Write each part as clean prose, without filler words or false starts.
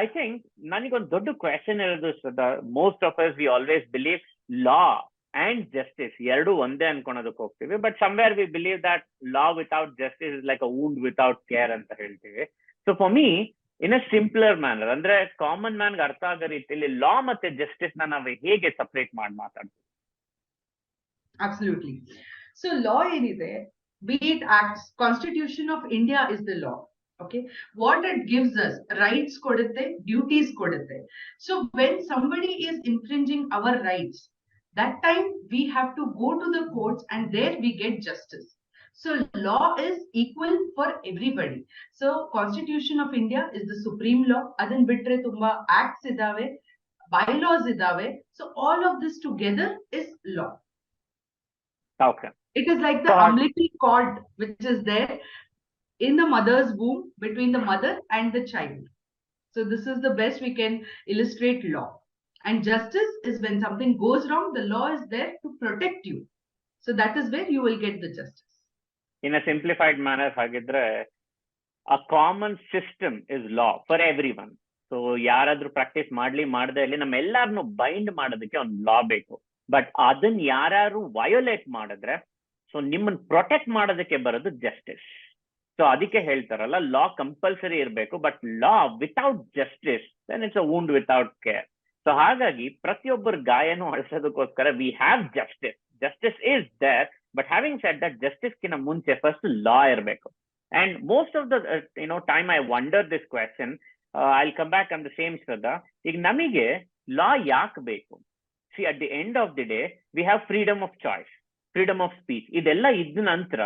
I think naniಗೊಂದು ದೊಡ್ಡ question ಇರೋದು Shraddha. Most of us we always believe law and justice ಎರಡು ಒಂದೇ ಅನ್ಕೊಳೋದಕ್ಕೆ ಹೋಗ್ತೀವಿ. But somewhere we believe that law without justice is like a wound without care ಅಂತ ಹೇಳ್ತೀವಿ. So for me in a simpler manner, ಅಂದ್ರೆ common ಮ್ಯಾನ್ಗೆ ಅರ್ಥ ಆಗೋ ರೀತಿಯಲ್ಲಿ ಲಾ ಮತ್ತೆ ಜಸ್ಟಿಸ್ ನ ನಾವು ಹೇಗೆ ಸಪರೇಟ್ ಮಾಡಿ ಮಾತಾಡ್ತೀವಿ? Absolutely. So law ಏನಿದೆ, be it acts, Constitution of India is the law. Okay, what it gives us, rights kodutte, duties kodutte. So when somebody is infringing our rights, that time we have to go to the courts and there we get justice. So law is equal for everybody. So Constitution of India is the supreme law. Adan bitre tumba acts idave, bylaws idave. So all of this together is law. Okay. It is like the umbilical cord which is there in the mother's womb between the mother and the child. So this is the best we can illustrate law. And justice is when something goes wrong, the law is there to protect you. So that is where you will get the justice. In a simplified manner, hagidre a common system is law for everyone. So ಯಾರಾದ್ರೂ practice ಮಾಡ್ಲಿ ಮಾಡದೆ ಇಲ್ಲಿ ನಮ್ಮೆಲ್ಲಾರನ್ನು bind ಮಾಡೋದಕ್ಕೆ ಒಂದು ಲಾ ಬೇಕು. But ಅದನ್ನ ಯಾರು violate ಮಾಡಿದ್ರೆ ಸೊ ನಿಮ್ಮನ್ನ ಪ್ರೊಟೆಕ್ಟ್ ಮಾಡೋದಕ್ಕೆ ಬರೋದು ಜಸ್ಟಿಸ್. ಸೊ ಅದಕ್ಕೆ ಹೇಳ್ತಾರಲ್ಲ ಲಾ ಕಂಪಲ್ಸರಿ ಇರಬೇಕು, but law without justice then it's a wound without care. So ಹಾಗಾಗಿ ಪ್ರತಿಯೊಬ್ಬರ ಗಾಯನೂ ಅಳಿಸೋದಕ್ಕೋಸ್ಕರ we have justice. Justice is there, but having said that ಜಸ್ಟಿಸ್ಗಿನ ಮುಂಚೆ ಫಸ್ಟ್ ಲಾ ಇರಬೇಕು. And most of the time I wonder this question. I come back on the same Shraddha. ಈಗ ನಮಗೆ ಲಾ ಯಾಕೆ ಬೇಕು? See, at the end of the day, we have freedom of choice, freedom of speech. ಇದೆಲ್ಲ ಇದ್ದ ನಂತರ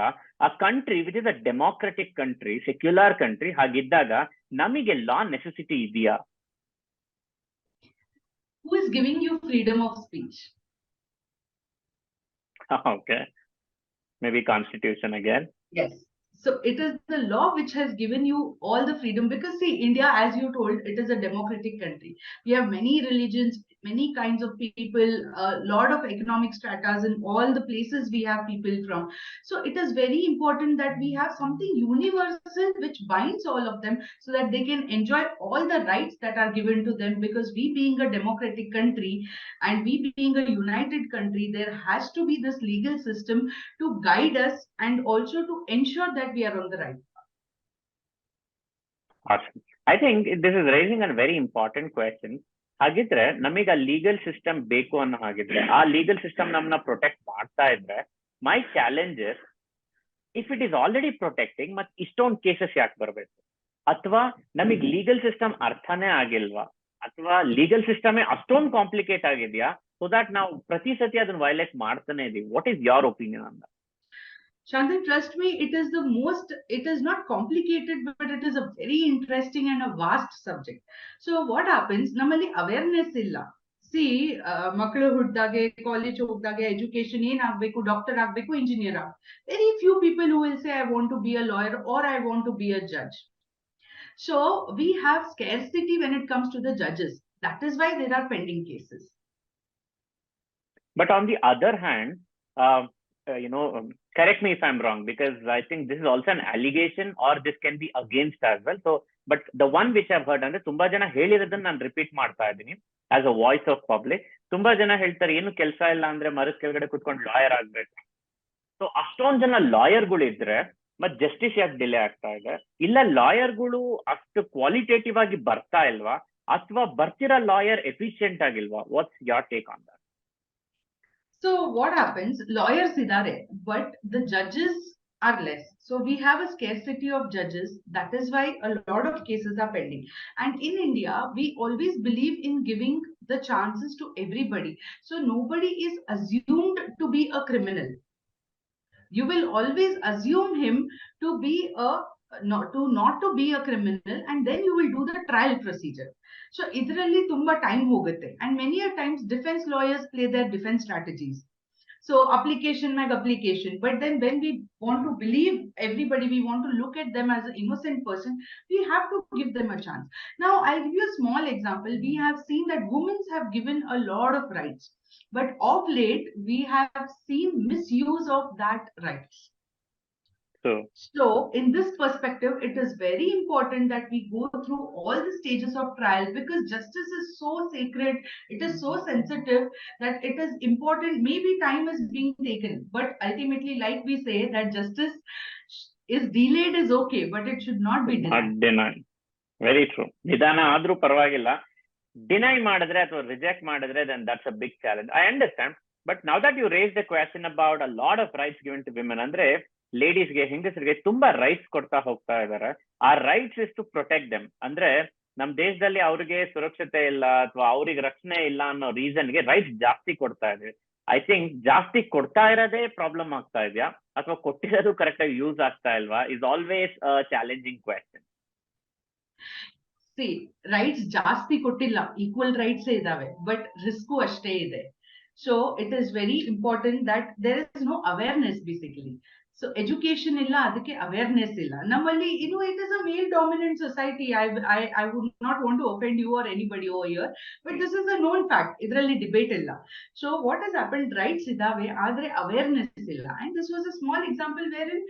a country which is a democratic country, secular country ಹಾಗಿದ್ದಾಗ ನಮಗೆ law necessity ಇದೆಯಾ? Who is giving you freedom of speech? Okay, maybe Constitution again. Yes. So it is the law which has given you all the freedom, because see, India, as you told, it is a democratic country. We have many religions, many kinds of people, a lot of economic stratas in all the places we have people from. So it is very important that we have something universal which binds all of them so that they can enjoy all the rights that are given to them. Because we being a democratic country and we being a united country, there has to be this legal system to guide us and also to ensure that we are on the right path. Awesome. I think this is raising a very important question. ಹಾಗಿದ್ರೆ ನಮಗೆ ಆ legal system ಬೇಕು ಅನ್ನೋ ಹಾಗಿದ್ರೆ ಆ legal system ನಮ್ಮನ್ನ protect ಮಾಡ್ತಾ ಇದ್ರೆ my challenge is if it is already protecting ಮತ್ತೆ ಇಷ್ಟೊಂದು ಕೇಸಸ್ ಯಾಕೆ ಬರಬೇಕು? ಅಥವಾ ನಮಗೆ ಲೀಗಲ್ ಸಿಸ್ಟಮ್ ಅರ್ಥನೇ ಆಗಿಲ್ವಾ? ಅಥವಾ ಲೀಗಲ್ ಸಿಸ್ಟಮೇ ಅಷ್ಟೊಂದು ಕಾಂಪ್ಲಿಕೇಟ್ ಆಗಿದೆಯಾ ಸೊ ದಟ್ ನಾವು ಪ್ರತಿ ಸತಿ ಅದನ್ನ ವೈಲೇಟ್ ಮಾಡ್ತಾನೆ ಇದೀವಿ? What is your opinion on that? Shantan, trust me, it is not complicated, but it is a very interesting and a vast subject. So what happens, namali awareness illa. See, ಮಕ್ಕಳು ಹುಟ್ಟಿದಾಗೆ, college ಹೋಗ್ದಾಗೆ, education ಏನ್ ಆಗ್ಬೇಕು, doctor ಆಗ್ಬೇಕು, engineer ಆಗ್ಬೇಕು. Very few people who will say, I want to be a lawyer or I want to be a judge. So we have scarcity when it comes to the judges. That is why there are pending cases. But on the other hand, correct me if I'm wrong, because I think this is also an allegation or this can be against as well. So, but the one which I've heard, ಅಂದ್ರೆ ತುಂಬಾ ಜನ ಹೇಳಿರೋದನ್ನ ನಾನು repeat ಮಾಡ್ತಾ ಇದ್ದೀನಿ as a voice of public. ತುಂಬಾ ಜನ ಹೇಳ್ತಾರೆ ಏನು ಕೆಲಸ ಇಲ್ಲ ಅಂದ್ರೆ ಮರದ ಕೆಳಗಡೆ ಕುತ್ಕೊಂಡು ಲಾಯರ್ ಆಗ್ಬೇಕು. ಸೊ ಅಷ್ಟೊಂದ್ ಜನ ಲಾಯರ್ಗಳು ಇದ್ರೆ ಮತ್ ಜಸ್ಟಿಸ್ ಯಾಕೆ ಡಿಲೇ ಆಗ್ತಾ ಇದೆ? ಇಲ್ಲ ಲಾಯರ್ಗಳು ಅಷ್ಟು ಕ್ವಾಲಿಟೇಟಿವ್ ಆಗಿ ಬರ್ತಾ ಇಲ್ವಾ? ಅಥವಾ ಬರ್ತಿರೋ ಲಾಯರ್ ಎಫಿಷಿಯಂಟ್ ಆಗಿಲ್ವಾ? What's your take on that? So what happens, lawyers idare, but the judges are less. So we have a scarcity of judges. That is why a lot of cases are pending. And in India, we always believe in giving the chances to everybody. So nobody is assumed to be a criminal. You will always assume him to be not to be a criminal, and then you will do the trial procedure. So idralli tumba time hogutte, and many a times defense lawyers play their defense strategies. So application, but then when we want to believe everybody, we want to look at them as an innocent person, we have to give them a chance. Now I'll give you a small example. We have seen that women have given a lot of rights, but of late we have seen misuse of that rights. True. So, in this perspective, it is very important that we go through all the stages of trial because justice is so sacred, it is so sensitive that it is important. Maybe time is being taken, but ultimately, like we say, that justice is delayed is okay, but it should not be Should not denied. deny. Very true. ನಿಧಾನ ಆದ್ರೂ ಪರವಾಗಿಲ್ಲ. Deny ಮಾಡಿದ್ರೆ ಅಥವಾ reject ಮಾಡಿದ್ರೆ then that's a big challenge. I understand. But now that you raised the question about a lot of rights given to women, ಅಂದ್ರೆ ಲೇಡೀಸ್ಗೆ ಹೆಂಗಸರಿಗೆ ತುಂಬಾ rights ಕೊಡ್ತಾ ಹೋಗ್ತಾ ಇದಾರೆ. ಆ rights is to protect them. ಅಂದ್ರೆ ನಮ್ ದೇಶದಲ್ಲಿ ಅವ್ರಿಗೆ ಸುರಕ್ಷತೆ ಇಲ್ಲ ಅಥವಾ ಅವ್ರಿಗೆ ರಕ್ಷಣೆ ಇಲ್ಲ ಅನ್ನೋ ರೀಸನ್ಗೆ ರೈಟ್ಸ್ ಜಾಸ್ತಿ ಕೊಡ್ತಾ ಇದ್ವಿ. ಐ ಥಿಂಕ್ ಜಾಸ್ತಿ ಕೊಡ್ತಾ ಇರೋದೇ ಪ್ರಾಬ್ಲಮ್ ಆಗ್ತಾ ಇದೆಯಾ ಅಥವಾ ಕೊಟ್ಟಿರೋದು ಕರೆಕ್ಟ್ ಆಗಿ ಯೂಸ್ ಆಗ್ತಾ ಇಲ್ವಾ is always a challenging question. See rights ಜಾಸ್ತಿ ಕೊಟ್ಟಿಲ್ಲ, ಈಕ್ವಲ್ ರೈಟ್ಸ್ ಇದಾವೆ, ಬಟ್ ರಿಸ್ಕು ಅಷ್ಟೇ ಇದೆ. So it is very important that there is no awareness basically. So education ಇಲ್ಲ, ಅದಕ್ಕೆ ಅವೇರ್ನೆಸ್ ಇಲ್ಲ ನಮ್ಮಲ್ಲಿ. ಇನ್ನು it is a male dominant society. I would not want to offend you or anybody over here, but this is a known fact. ಇದರಲ್ಲಿ debate ಇಲ್ಲ. So what has happen, rights ಇದಾವೆ ಆದ್ರೆ awareness ಇಲ್ಲ. And this was a small example where in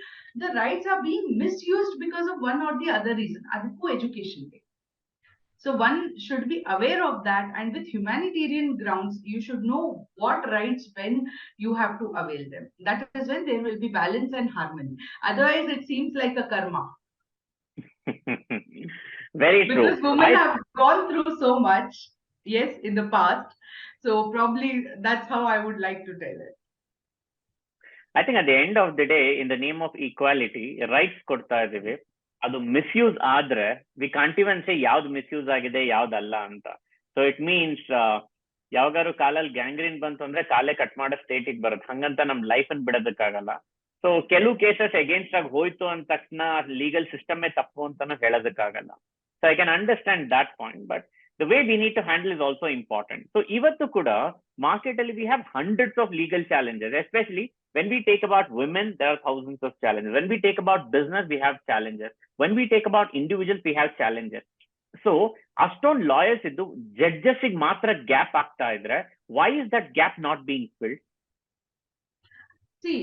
the rights are being misused because of one or the other reason. ಅದಕ್ಕೂ education ಬೇಕು. So one should be aware of that, and with humanitarian grounds, you should know what rights when you have to avail them. That is when there will be balance and harmony. Otherwise, it seems like a karma. Very true. Because women have gone through so much, yes, in the past. So probably that's how I would like to tell it. I think at the end of the day, in the name of equality, rights ಕೊಡ್ತಾ ಇದೀವಿ. ಅದು misuse ಆದ್ರೆ we can't even ಸೇ ಯಾವ್ದು misuse ಆಗಿದೆ ಯಾವ್ದಲ್ಲ ಅಂತ. So it means ಯಾವಾಗಾರು ಕಾಲಲ್ಲಿ gangrene ಬಂತು ಅಂದ್ರೆ ಕಾಲೇ ಕಟ್ ಮಾಡೋ ಸ್ಟೇಟಿಗೆ ಬರುತ್ತೆ. ಹಂಗಂತ ನಮ್ ಲೈಫ್ ಅನ್ನು ಬಿಡೋದಕ್ಕಾಗಲ್ಲ. ಸೊ ಕೆಲವು ಕೇಸಸ್ ಅಗೇನ್ಸ್ಟ್ ಆಗಿ ಹೋಯ್ತು ಅಂದ ತಕ್ಷಣ ಲೀಗಲ್ ಸಿಸ್ಟಮೇ ತಪ್ಪು ಅಂತಾನು ಹೇಳೋದಕ್ಕಾಗಲ್ಲ. So I can understand that point, but the way we need to handle is also important. So ivattu kuda market alli we have hundreds of legal challenges, especially when we take about women there are thousands of challenges. When we take about business we have challenges. When we take about individuals we have challenges. So aston lawyers iddu judges ig matra gap aagta idre, why is that gap not being filled? See,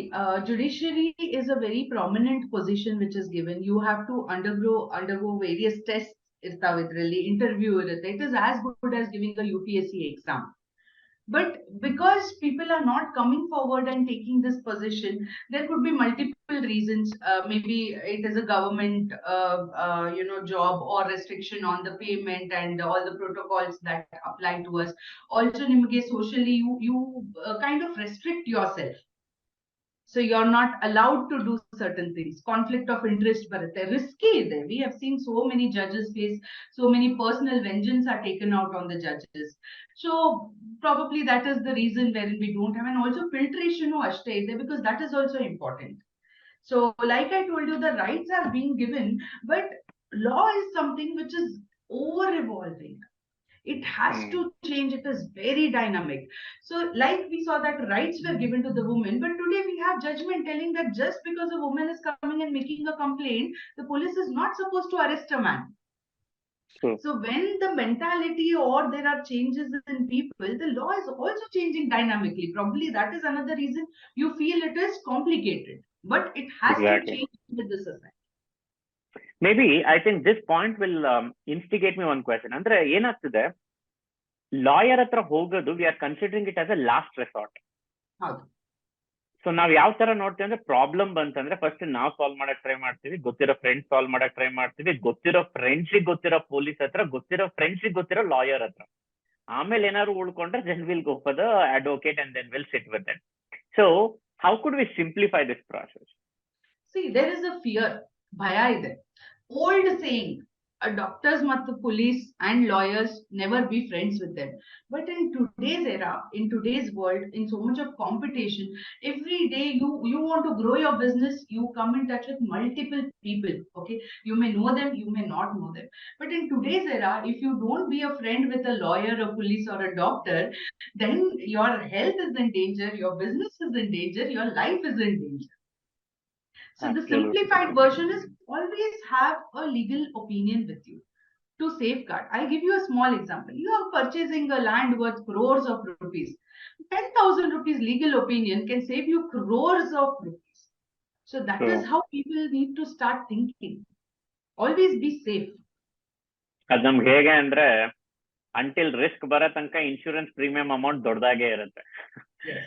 judiciary is a very prominent position which is given. You have to undergo various tests. Interview irutte. It is as good as giving a UPSC exam. But because people are not coming forward and taking this position, there could be multiple reasons. Maybe it is a government, job or restriction on the payment and all the protocols that apply to us. Also, nimage socially, you kind of restrict yourself. So you're not allowed to do certain things. Conflict of interest barutte, risky ide. We have seen so many judges face, so many personal vengeance are taken out on the judges. So probably that is the reason wherein we don't have. And also filtration ashte ide, because that is also important. So like I told you, the rights are being given, but law is something which is over evolving. It has to change. It is very dynamic. So like we saw that rights were given to the woman, but today we have judgment telling that just because a woman is coming and making a complaint, the police is not supposed to arrest a man. True. So when the mentality or there are changes in people, the law is also changing dynamically. Probably that is another reason you feel it is complicated, but it has Exactly. to change with the society. Maybe I think this point will instigate me one question. ಅಂದ್ರೆ ಏನಾಗ್ತದೆ, lawyer ಹತ್ರ ಹೋಗೋದು we are considering it as a last resort. ಹೌದು. So ನಾವ್ ಯಾವ ತರ ನೋಡ್ತೀವಿ ಅಂದ್ರೆ, ಪ್ರಾಬ್ಲಮ್ ಬಂತಂದ್ರೆ ಫಸ್ಟ್ ನಾವ್ ಸಾಲ್ವ್ ಮಾಡಕ್ ಟ್ರೈ ಮಾಡ್ತೀವಿ, ಗೊತ್ತಿರೋ ಫ್ರೆಂಡ್ಸ್ ಸಾಲ್ವ್ ಮಾಡಕ್ ಟ್ರೈ ಮಾಡ್ತೀವಿ, ಗೊತ್ತಿರೋ ಫ್ರೆಂಡ್ಸಿಗೆ ಗೊತ್ತಿರೋ ಪೊಲೀಸ್ ಹತ್ರ, ಗೊತ್ತಿರೋ ಫ್ರೆಂಡ್ಸಿಗೆ ಗೊತ್ತಿರೋ ಲಾಯರ್ ಹತ್ರ. ಆಮೇಲೆ ಏನಾದ್ರು ಉಳ್ಕೊಂಡ್ರೆ then will go for the advocate and then will sit with that. So how could we simplify this process? See, there is a fear. Bhaya ide. Old saying, doctors mattu police and lawyers never be friends with them. But in today's era, in today's world, in so much of competition, every day you want to grow your business, you come in touch with multiple people. Okay, you may know them, you may not know them. But in today's era, if you don't be a friend with a lawyer, a police, or a doctor, then your health is in danger, your business is in danger, your life is in danger. So the simplified version is always have a legal opinion with you to safeguard. I'll give you a small example. You are purchasing a land worth crores of rupees. 10,000 rupees legal opinion can save you crores of rupees. So that True. is how people need to start thinking. Always be safe. ಅದ್ ನಮ್ಗೆ ಹೇಗೆ ಅಂದ್ರೆ until risk ಬರೋ ತನಕ insurance premium amount ದೊಡ್ಡದಾಗೇ ಇರುತ್ತೆ. Yes.